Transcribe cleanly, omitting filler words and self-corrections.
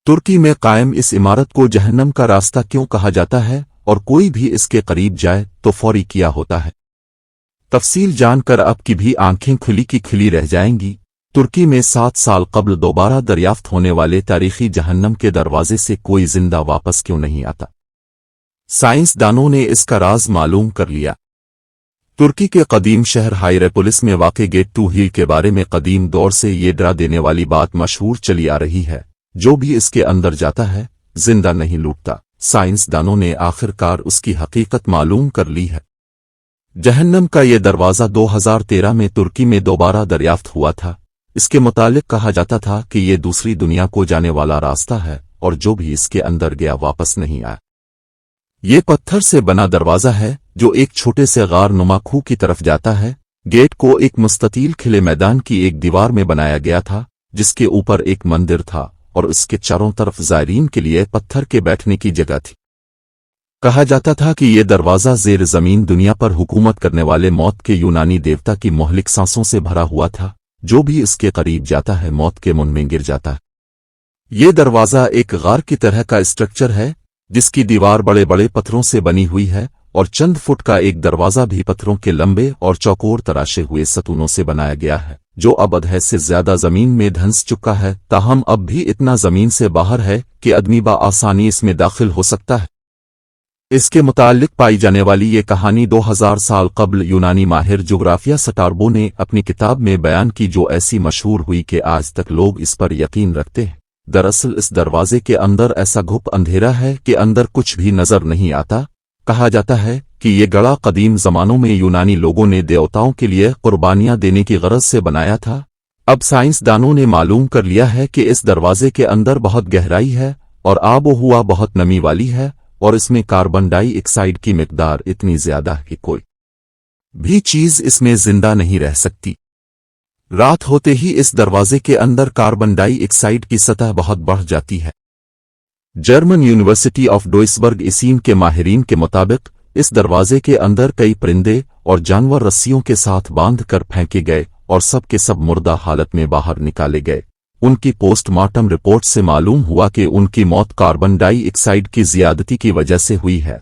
ترکی میں قائم اس عمارت کو جہنم کا راستہ کیوں کہا جاتا ہے اور کوئی بھی اس کے قریب جائے تو فوری کیا ہوتا ہے؟ تفصیل جان کر اب کی بھی آنکھیں کھلی کی کھلی رہ جائیں گی۔ ترکی میں 7 سال قبل دوبارہ دریافت ہونے والے تاریخی جہنم کے دروازے سے کوئی زندہ واپس کیوں نہیں آتا؟ سائنس دانوں نے اس کا راز معلوم کر لیا۔ ترکی کے قدیم شہر ہائیریپولس میں واقع گیٹ ٹو ہیل کے بارے میں قدیم دور سے یہ ڈرا دینے والی بات مشہور چلی آ رہی ہے، جو بھی اس کے اندر جاتا ہے زندہ نہیں لوٹتا۔ سائنس دانوں نے آخرکار اس کی حقیقت معلوم کر لی ہے۔ جہنم کا یہ دروازہ 2013 میں ترکی میں دوبارہ دریافت ہوا تھا۔ اس کے متعلق کہا جاتا تھا کہ یہ دوسری دنیا کو جانے والا راستہ ہے اور جو بھی اس کے اندر گیا واپس نہیں آیا۔ یہ پتھر سے بنا دروازہ ہے جو ایک چھوٹے سے غار نما کھو کی طرف جاتا ہے۔ گیٹ کو ایک مستطیل کھلے میدان کی ایک دیوار میں بنایا گیا تھا جس کے اوپر ایک مندر تھا اور اس کے چاروں طرف زائرین کے لیے پتھر کے بیٹھنے کی جگہ تھی۔ کہا جاتا تھا کہ یہ دروازہ زیر زمین دنیا پر حکومت کرنے والے موت کے یونانی دیوتا کی مہلک سانسوں سے بھرا ہوا تھا، جو بھی اس کے قریب جاتا ہے موت کے منہ میں گر جاتا ہے۔ یہ دروازہ ایک غار کی طرح کا اسٹرکچر ہے جس کی دیوار بڑے بڑے پتھروں سے بنی ہوئی ہے اور چند فٹ کا ایک دروازہ بھی پتھروں کے لمبے اور چوکور تراشے ہوئے ستونوں سے بنایا گیا ہے، جو اب ادھے سے زیادہ زمین میں دھنس چکا ہے، تاہم اب بھی اتنا زمین سے باہر ہے کہ آدمی بآسانی اس میں داخل ہو سکتا ہے۔ اس کے متعلق پائی جانے والی یہ کہانی 2000 سال قبل یونانی ماہر جغرافیہ سٹاربو نے اپنی کتاب میں بیان کی، جو ایسی مشہور ہوئی کہ آج تک لوگ اس پر یقین رکھتے ہیں۔ دراصل اس دروازے کے اندر ایسا گھپ اندھیرا ہے کہ اندر کچھ بھی نظر نہیں آتا۔ کہا جاتا ہے کہ یہ گڑھا قدیم زمانوں میں یونانی لوگوں نے دیوتاؤں کے لیے قربانیاں دینے کی غرض سے بنایا تھا۔ اب سائنس دانوں نے معلوم کر لیا ہے کہ اس دروازے کے اندر بہت گہرائی ہے اور آب و ہوا بہت نمی والی ہے اور اس میں کاربن ڈائی آکسائڈ کی مقدار اتنی زیادہ ہے کہ کوئی بھی چیز اس میں زندہ نہیں رہ سکتی۔ رات ہوتے ہی اس دروازے کے اندر کاربن ڈائی آکسائڈ کی سطح بہت بڑھ جاتی ہے۔ German university of Duisberg Usain کے ماہرین کے مطابق اس دروازے کے اندر کئی پرندے اور جانور رسیوں کے ساتھ باندھ کر پھینکے گئے اور سب کے سب مردہ حالت میں باہر نکالے گئے۔ ان کی پوسٹ مارٹم رپورٹ سے معلوم ہوا کہ ان کی موت کاربن ڈائی آکسائڈ کی زیادتی کی وجہ سے ہوئی ہے۔